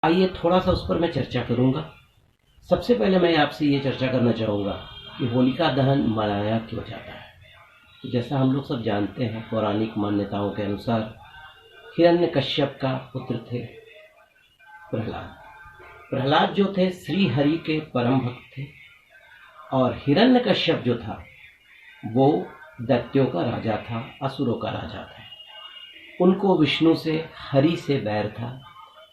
आइए थोड़ा सा उस पर मैं चर्चा करूंगा। सबसे पहले मैं आपसे ये चर्चा करना चाहूँगा कि होलिका दहन मनाया क्यों जाता है। तो जैसा हम लोग सब जानते हैं, पौराणिक मान्यताओं के अनुसार हिरण्यकश्यप का पुत्र थे प्रहलाद। प्रहलाद जो थे श्री हरि के परम भक्त थे, और हिरण्यकश्यप जो था वो दैत्यों का राजा था, असुरों का राजा था। उनको विष्णु से, हरि से बैर था,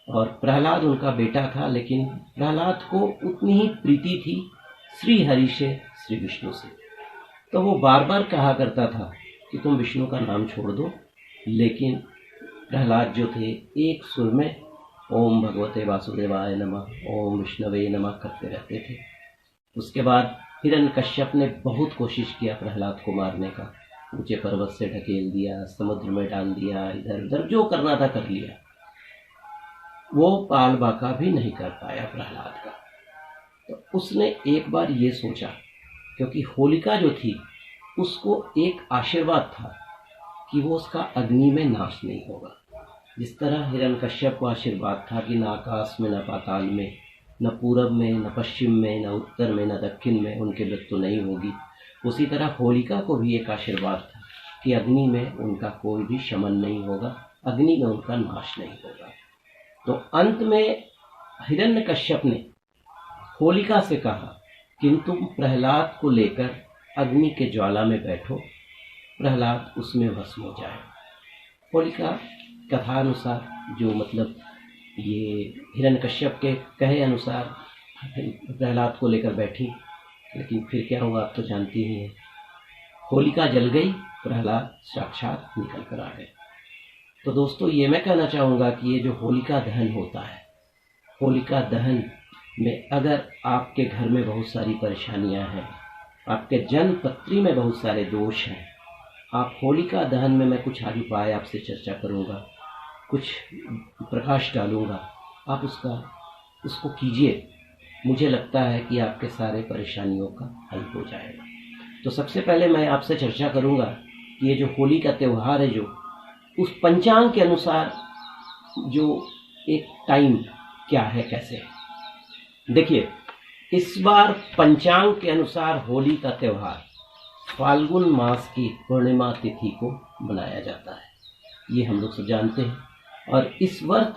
और प्रहलाद उनका बेटा था, लेकिन प्रहलाद को उतनी ही प्रीति थी श्री हरि से, श्री विष्णु से। तो वो बार बार कहा करता था कि तुम विष्णु का नाम छोड़ दो, लेकिन प्रहलाद जो थे एक सुर में ओम भगवते वासुदेवाय नमः, ओम विष्णवे नमः करते रहते थे। उसके बाद हिरण्यकश्यप ने बहुत कोशिश किया प्रहलाद को मारने का। ऊंचे पर्वत से ढकेल दिया, समुद्र में डाल दिया, इधर उधर जो करना था कर लिया। वो पाल बाका भी नहीं कर पाया प्रहलाद का। तो उसने एक बार ये सोचा, क्योंकि होलिका जो थी उसको एक आशीर्वाद था कि वो उसका अग्नि में नाश नहीं होगा। जिस तरह हिरण्यकश्यप को आशीर्वाद था कि न आकाश में, न पाताल में, न पूरब में, न पश्चिम में, न उत्तर में, न दक्षिण में उनकी मृत्यु नहीं होगी, उसी तरह होलिका को भी एक आशीर्वाद था कि अग्नि में उनका कोई भी शमन नहीं होगा, अग्नि में उनका नाश नहीं होगा। तो अंत में हिरण्यकश्यप ने होलिका से कहा कि तुम प्रहलाद को लेकर अग्नि के ज्वाला में बैठो, प्रहलाद उसमें भस्म हो जाए। होलिका कथानुसार, जो मतलब ये हिरण्यकश्यप के कहे अनुसार प्रहलाद को लेकर बैठी, लेकिन फिर क्या हुआ आप तो जानती ही हैं। होलिका जल गई, प्रहलाद साक्षात निकल कर आ गए। तो दोस्तों, ये मैं कहना चाहूँगा कि ये जो होलिका दहन होता है, होलिका दहन में अगर आपके घर में बहुत सारी परेशानियां हैं, आपके जन्म पत्री में बहुत सारे दोष हैं, आप होलिका दहन में, मैं कुछ आज उपाय आपसे चर्चा करूँगा, कुछ प्रकाश डालूँगा, आप उसको कीजिए। मुझे लगता है कि आपके सारे परेशानियों का हल हो जाएगा। तो सबसे पहले मैं आपसे चर्चा करूँगा कि ये जो होली का त्यौहार है, जो उस पंचांग के अनुसार जो एक टाइम क्या है, कैसे है। देखिए, इस बार पंचांग के अनुसार होली का त्यौहार फाल्गुन मास की पूर्णिमा तिथि को मनाया जाता है, ये हम लोग सब जानते हैं। और इस वर्ष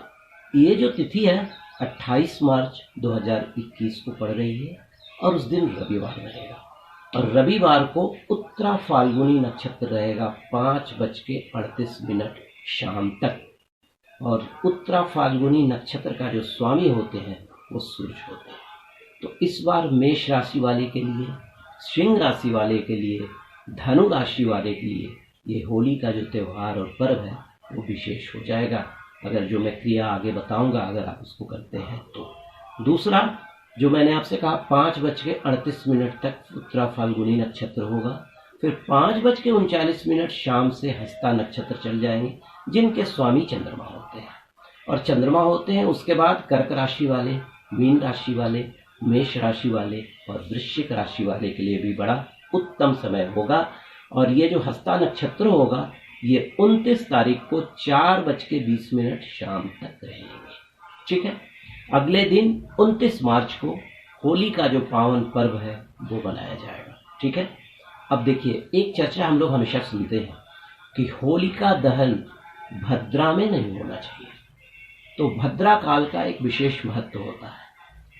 ये जो तिथि है 28 मार्च 2021 को पड़ रही है, और उस दिन रविवार रहेगा, और रविवार को उत्तरा फाल्गुनी नक्षत्र रहेगा 5:38 शाम तक। और उत्तरा फाल्गुनी नक्षत्र का जो स्वामी होते हैं वो सूर्य होते हैं। तो इस बार मेष राशि वाले के लिए, सिंह राशि वाले के लिए, धनु राशि वाले के लिए ये होली का जो त्यौहार और पर्व है वो विशेष हो जाएगा, अगर जो मैं क्रिया आगे बताऊंगा अगर आप उसको करते हैं तो। दूसरा, जो मैंने आपसे कहा 5:38 तक उत्तरा फाल्गुनी नक्षत्र होगा, फिर 5:39 शाम से हस्ता नक्षत्र चल जाएंगे, जिनके स्वामी चंद्रमा होते हैं। और चंद्रमा होते हैं उसके बाद कर्क राशि वाले, मीन राशि वाले, मेष राशि वाले और वृश्चिक राशि वाले के लिए भी बड़ा उत्तम समय होगा। और ये जो हस्ता नक्षत्र होगा ये 29 तारीख को 4:20 शाम तक रहेंगे। ठीक है, अगले दिन 29 मार्च को होली का जो पावन पर्व है वो मनाया जाएगा। ठीक है, अब देखिए, एक चर्चा हम लोग हमेशा सुनते हैं कि होलिका दहन भद्रा में नहीं होना चाहिए। तो भद्रा काल का एक विशेष महत्व होता है।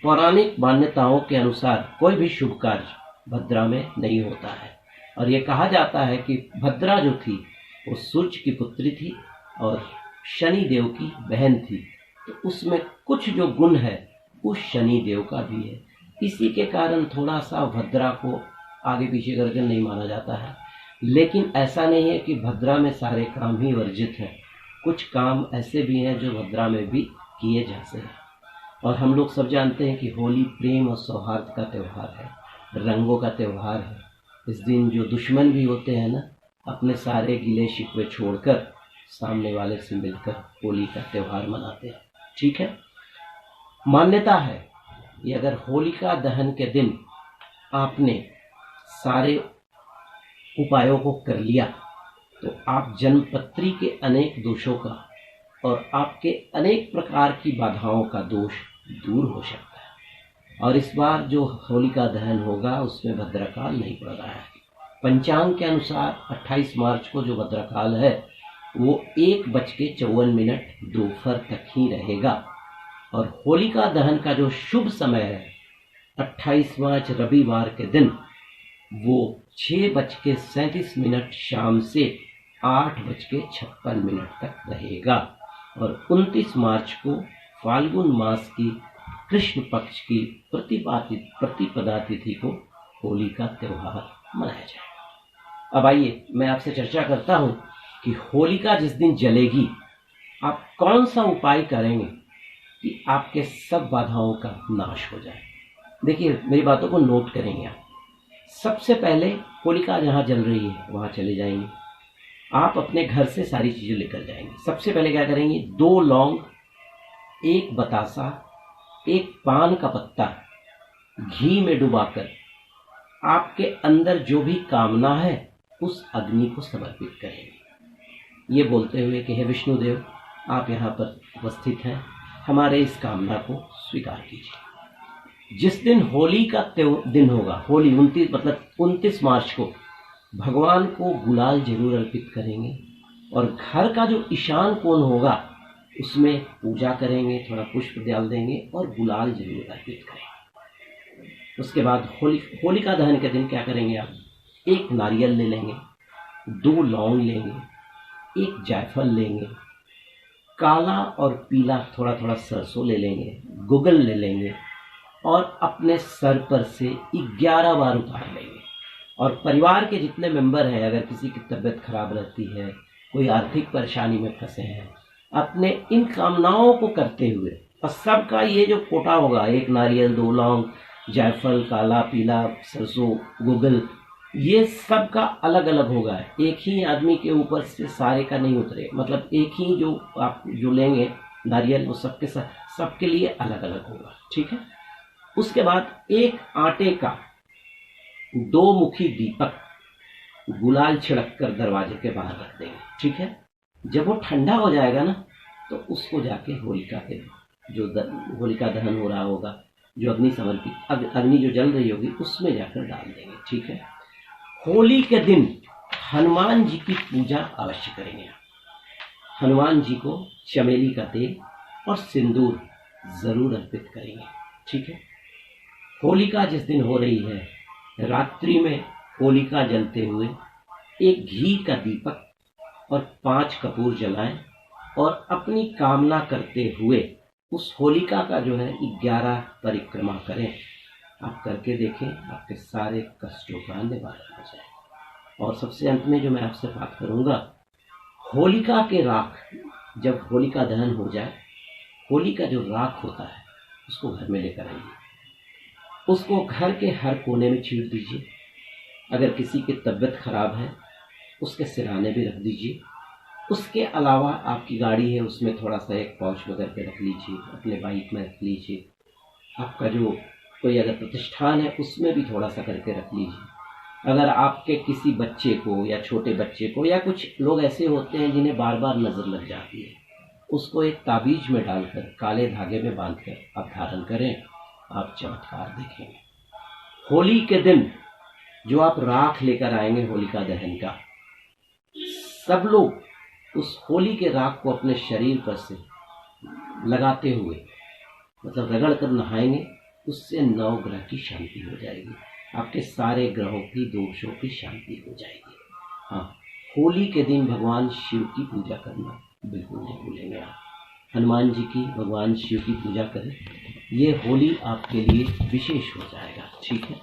पौराणिक मान्यताओं के अनुसार कोई भी शुभ कार्य भद्रा में नहीं होता है, और ये कहा जाता है कि भद्रा जो थी वो सूर्य की पुत्री थी और शनि देव की बहन थी। तो उसमें कुछ जो गुण है उस शनि देव का भी है। इसी के कारण थोड़ा सा भद्रा को आगे पीछे करके नहीं माना जाता है। लेकिन ऐसा नहीं है कि भद्रा में सारे काम ही वर्जित हैं, कुछ काम ऐसे भी हैं जो भद्रा में भी किए जा सकते हैं। और हम लोग सब जानते हैं कि होली प्रेम और सौहार्द का त्यौहार है, रंगों का त्यौहार है। इस दिन जो दुश्मन भी होते हैं ना, अपने सारे गिले शिकवे छोड़कर सामने वाले से मिलकर होली का त्यौहार मनाते हैं। ठीक है, मान्यता है कि अगर होलिका दहन के दिन आपने सारे उपायों को कर लिया तो आप जन्मपत्री के अनेक दोषों का और आपके अनेक प्रकार की बाधाओं का दोष दूर हो सकता है। और इस बार जो होलिका दहन होगा उसमें भद्रकाल नहीं पड़ रहा है। पंचांग के अनुसार 28 मार्च को जो भद्रकाल है वो 1:54 दोपहर तक ही रहेगा। और होलिका दहन का जो शुभ समय है 28 मार्च रविवार के दिन वो 6:37 शाम से 8:56 तक रहेगा। और 29 मार्च को फाल्गुन मास की कृष्ण पक्ष की प्रतिपदा तिथि को होली का त्योहार मनाया जाएगा। अब आइए मैं आपसे चर्चा करता हूं कि होलिका जिस दिन जलेगी आप कौन सा उपाय करेंगे कि आपके सब बाधाओं का नाश हो जाए। देखिए मेरी बातों को नोट करेंगे आप। सबसे पहले होलिका जहाँ जल रही है वहाँ चले जाएंगे। आप अपने घर से सारी चीज़ें लेकर जाएंगे। सबसे पहले क्या करेंगे, 2 लौंग, 1 बतासा, 1 पान का पत्ता घी में डुबाकर आपके अंदर जो भी कामना है उस अग्नि को समर्पित करेंगे, ये बोलते हुए कि हे विष्णुदेव आप यहाँ पर उपस्थित हैं, हमारे इस कामना को स्वीकार कीजिए। जिस दिन होली का दिन होगा, होली 29 मार्च को भगवान को गुलाल जरूर अर्पित करेंगे। और घर का जो ईशान कोण होगा उसमें पूजा करेंगे, थोड़ा पुष्प डाल देंगे और गुलाल जरूर अर्पित करेंगे। उसके बाद होलिका दहन के दिन क्या करेंगे आप, 1 नारियल ले लेंगे, 2 लौंग लेंगे, 1 जायफल लेंगे, काला और पीला थोड़ा थोड़ा सरसों ले लेंगे, गुगल ले लेंगे और अपने सर पर से 11 बार उतार लेंगे। और परिवार के जितने मेंबर हैं, अगर किसी की तबीयत खराब रहती है, कोई आर्थिक परेशानी में फंसे हैं, अपने इन कामनाओं को करते हुए, और सबका ये जो कोटा होगा, 1 नारियल, 2 लौंग, जायफल, काला पीला सरसों, गुगल, ये सब का अलग अलग होगा। एक ही आदमी के ऊपर से सारे का नहीं उतरे, मतलब एक ही जो आप जो लेंगे नारियल वो सबके लिए अलग अलग होगा, ठीक है। उसके बाद 1 आटे का 2 मुखी दीपक गुलाल छिड़क कर दरवाजे के बाहर रख देंगे, ठीक है। जब वो ठंडा हो जाएगा ना तो उसको जाके होलिका के जो होलिका दहन हो रहा होगा, जो अग्नि समर्पित अग्नि जो जल रही होगी उसमें जाकर डाल देंगे, ठीक है। होली के दिन हनुमान जी की पूजा अवश्य करेंगे। हनुमान जी को चमेली का तेल और सिंदूर जरूर अर्पित करेंगे, ठीक है। होलिका जिस दिन हो रही है रात्रि में होलिका जलते हुए 1 घी का दीपक और 5 कपूर जलाएं और अपनी कामना करते हुए उस होलिका का जो है 11 परिक्रमा करें। आप करके देखें, आपके सारे कष्टों का निवारण हो जाए। और सबसे अंत में जो मैं आपसे बात करूंगा, होलिका के राख, जब होलिका दहन हो जाए, होली का जो राख होता है उसको घर में लेकर आइए, उसको घर के हर कोने में छीट दीजिए। अगर किसी की तबीयत खराब है उसके सिरहाने भी रख दीजिए। उसके अलावा आपकी गाड़ी है उसमें थोड़ा सा एक पाउच में करके रख लीजिए, अपने बाइक में रख लीजिए। आपका जो कोई अगर प्रतिष्ठान है उसमें भी थोड़ा सा करके रख लीजिए। अगर आपके किसी बच्चे को या छोटे बच्चे को, या कुछ लोग ऐसे होते हैं जिन्हें बार बार नज़र लग जाती है, उसको एक ताबीज में डालकर काले धागे में बांधकर आप धारण करें, आप चमत्कार देखेंगे। होली के दिन जो आप राख लेकर आएंगे होलिका दहन का, सब लोग उस होली के राख को अपने शरीर पर से लगाते हुए, मतलब रगड़ कर नहाएंगे, उससे 9 ग्रह की शांति हो जाएगी, आपके सारे ग्रहों की दोषों की शांति हो जाएगी। हाँ, होली के दिन भगवान शिव की पूजा करना बिल्कुल नहीं भूलेंगे आप। हनुमान जी की, भगवान शिव की पूजा करें, ये होली आपके लिए विशेष हो जाएगा, ठीक है।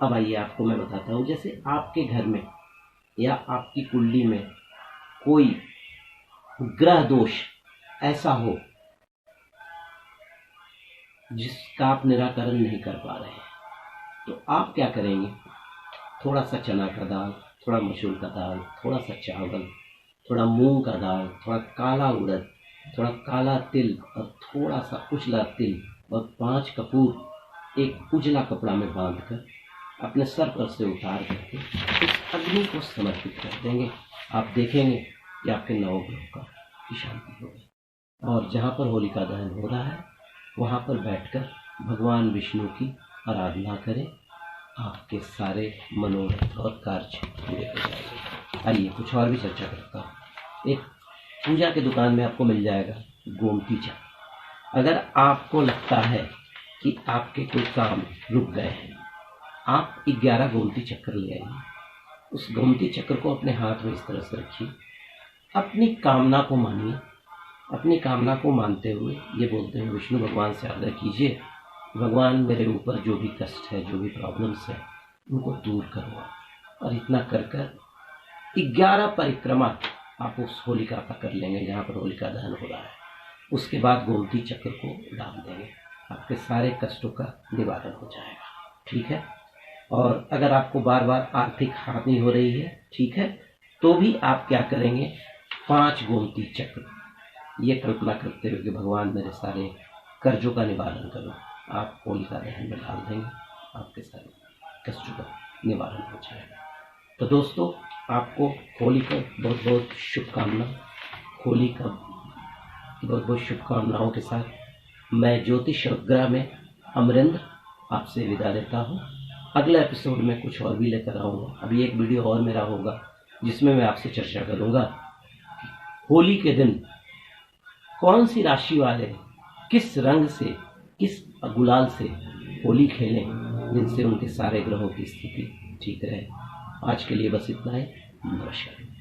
अब आइए आपको मैं बताता हूँ, जैसे आपके घर में या आपकी कुंडली में कोई ग्रह दोष ऐसा हो जिसका आप निराकरण नहीं कर पा रहे हैं, तो आप क्या करेंगे, थोड़ा सा चना का दाल, थोड़ा मसूर का दाल, थोड़ा सा चावल, थोड़ा मूंग का दाल, थोड़ा काला उड़द, थोड़ा काला तिल और थोड़ा सा उजला तिल और 5 कपूर एक उजला कपड़ा में बांधकर अपने सर पर से उतार करके उस अग्नि को समर्पित कर देंगे। आप देखेंगे कि आपके 9 ग्रहों की शांति होगी। और जहाँ पर होलिका दहन हो रहा है वहाँ पर बैठकर भगवान विष्णु की आराधना करें। आपके सारे मनोरथ और कार्य पूरे हो जाएंगे। आइए कुछ और भी चर्चा करता हूँ। एक पूजा की दुकान में आपको मिल जाएगा गोमती चक्र। अगर आपको लगता है कि आपके कोई काम रुक गए हैं, आप 11 गोमती चक्र ले आइए। उस गोमती चक्र को अपने हाथ में इस तरह से रखिए, अपनी कामना को मानिए। अपनी कामना को मानते हुए ये बोलते हुए विष्णु भगवान से आग्रह कीजिए, भगवान मेरे ऊपर जो भी कष्ट है, जो भी प्रॉब्लम्स है, उनको दूर करो। और इतना कर कर 11 परिक्रमा आप उस होलिका का कर लेंगे जहाँ पर होलिका दहन हो रहा है। उसके बाद गोमती चक्र को डाल देंगे, आपके सारे कष्टों का निवारण हो जाएगा। ठीक है। और अगर आपको बार बार आर्थिक हानि हो रही है, ठीक है, तो भी आप क्या करेंगे, 5 गोमती चक्र ये कल्पना करते हुए कि भगवान मेरे सारे कर्जों का निवारण करो, आप होलिका दहन में डाल देंगे, आपके सारे कष्टों का निवारण हो जाएगा। तो दोस्तों, आपको होली का बहुत बहुत शुभकामना। होली का बहुत बहुत शुभकामनाओं के साथ मैं ज्योतिष ग्रह में अमरेंद्र आपसे विदा लेता हूँ। अगले एपिसोड में कुछ और भी लेकर आऊँगा। अभी एक वीडियो और मेरा होगा जिसमें मैं आपसे चर्चा करूँगा होली के दिन कौन सी राशि वाले किस रंग से, किस गुलाल से होली खेलें जिनसे उनके सारे ग्रहों की स्थिति ठीक रहे। आज के लिए बस इतना ही। नमस्कार।